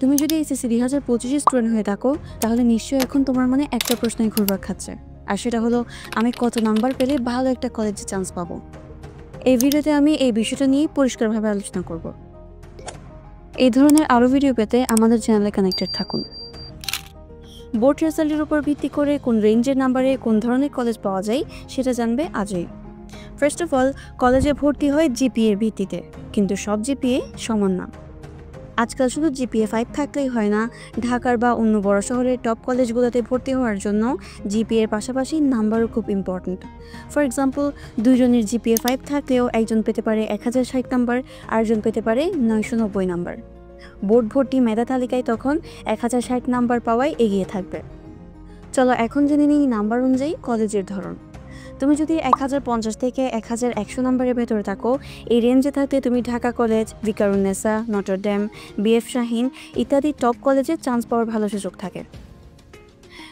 তুমি যদি SSC 2025 student হয়ে থাকো তাহলে নিশ্চয়ই এখন তোমার মনে একটা প্রশ্নই ঘুরপাক খাচ্ছে, আর সেটা হলো আমি কত নাম্বার পেলে ভালো একটা কলেজে চান্স পাবো। এই ভিডিওতে আমি এই বিষয়টা নিয়ে পরিষ্কারভাবে আলোচনা করব। এই ধরনের আরও ভিডিও পেতে আমাদের চ্যানেলে কানেক্টেড থাকুন। বোর্ড রেজাল্টের উপর ভিত্তি করে কোন রেঞ্জের নাম্বারে কোন ধরনের কলেজ পাওয়া যায় সেটা জানবে আজই। ফার্স্ট অফ অল, কলেজে ভর্তি হয় জিপিএর ভিত্তিতে, কিন্তু সব জিপিএ সমান না। আজকাল শুধু জিপিএ 5 থাকলেই হয় না, ঢাকার বা অন্য বড় শহরের টপ কলেজগুলোতে ভর্তি হওয়ার জন্য জিপিএর পাশাপাশি নাম্বারও খুব ইম্পর্ট্যান্ট। ফর এক্সাম্পল, দুইজনের জিপিএ 5 থাকলেও একজন পেতে পারে 1060 নাম্বার, আরেকজন পেতে পারে 990 নাম্বার। বোর্ড ভর্তি মেধা তালিকায় তখন 1060 নাম্বার পাওয়াই এগিয়ে থাকবে। চলো এখন জেনে নিই নাম্বার অনুযায়ী কলেজের ধরন। তুমি যদি 1050 থেকে 1100 নাম্বারের ভেতরে থাকো, এই রেঞ্জে থাকতে তুমি Dhaka college, Viqarunnisa, Notre Dame, BF Shaheen ইত্যাদি টপ কলেজে চান্স পাওয়ার ভালো সুযোগ থাকে।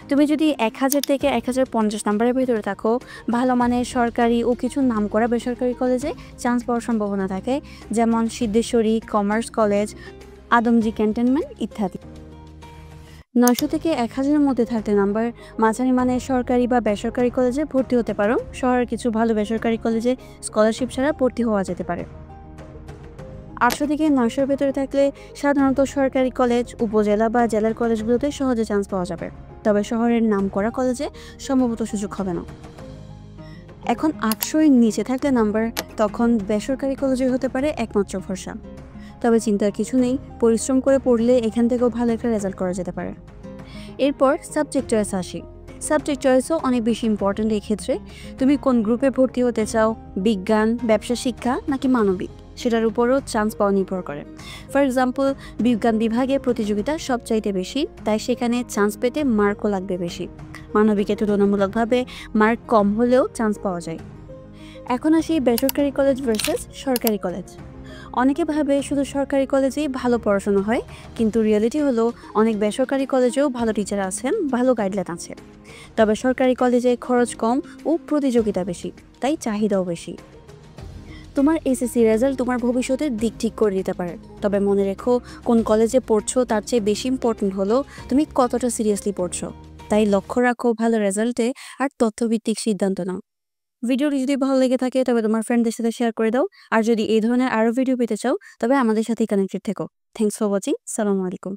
তুমি যদি 1000 থেকে 1050 নাম্বারের ভেতরে থাকো, ভালো মানের সরকারি ও কিছু নামকরা বেসরকারি কলেজে চান্স পাওয়ার সম্ভাবনা থাকে, যেমন Siddheswari, commerce college, Adamjee cantonment ইত্যাদি। 900 থেকে 1000-এর মধ্যে থাকতে নাম্বার মাঝারি মানের সরকারি বা বেসরকারি কলেজে ভর্তি হতে পারো। শহরের কিছু ভালো বেসরকারি কলেজে স্কলারশিপ ছাড়া ভর্তি হওয়া যেতে পারে। 800 থেকে 900-এর ভেতরে থাকলে সাধারণত সরকারি কলেজ, উপজেলা বা জেলার কলেজগুলোতে সহজে চান্স পাওয়া যাবে, তবে শহরের নামকরা কলেজে সম্ভবত সুযোগ হবে না। এখন 800-এর নিচে থাকলে নাম্বার তখন বেসরকারি কলেজে হতে পারে একমাত্র ভরসা। তবে চিন্তার কিছু নেই, পরিশ্রম করে পড়লে এখান থেকেও ভালো একটা রেজাল্ট করা যেতে পারে। এরপর সাবজেক্ট চয়েস আসি। সাবজেক্ট চয়েসও অনেক বেশি ইম্পর্ট্যান্ট এই ক্ষেত্রে। তুমি কোন গ্রুপে ভর্তি হতে চাও, বিজ্ঞান, ব্যবসা শিক্ষা নাকি মানবিক, সেটার উপরও চান্স পাওয়া নির্ভর করে। ফর এক্সাম্পল, বিজ্ঞান বিভাগে প্রতিযোগিতা সবচাইতে বেশি, তাই সেখানে চান্স পেতে মার্কও লাগবে বেশি। মানবিকে তুলনামূলকভাবে মার্ক কম হলেও চান্স পাওয়া যায়। এখন আসি বেসরকারি কলেজ ভার্সেস সরকারি কলেজ। অনেকে ভাবে শুধু সরকারি কলেজেই ভালো পড়াশোনা হয়, কিন্তু রিয়েলিটি হলো অনেক বেসরকারি কলেজেও ভালো টিচার আছেন, ভালো গাইডলাইন আছে। তবে সরকারি কলেজে খরচ কম ও প্রতিযোগিতা বেশি, তাই চাহিদাও বেশি। তোমার এসএসসি রেজাল্ট তোমার ভবিষ্যতের দিক ঠিক করে দিতে পারে, তবে মনে রেখো কোন কলেজে পড়ছো তার চেয়ে বেশি ইম্পর্টেন্ট হলো তুমি কতটা সিরিয়াসলি পড়ছো। তাই লক্ষ্য রাখো ভালো রেজাল্টে আর তথ্যভিত্তিক সিদ্ধান্ত নাও। ভিডিওটি যদি ভালো লেগে থাকে তবে তোমার ফ্রেন্ডদের সাথে শেয়ার করে দাও, আর যদি এই ধরনের আরও ভিডিও পেতে চাও তবে আমাদের সাথেই কানেক্টেড থেকো। Thanks for watching. সালামু আলাইকুম।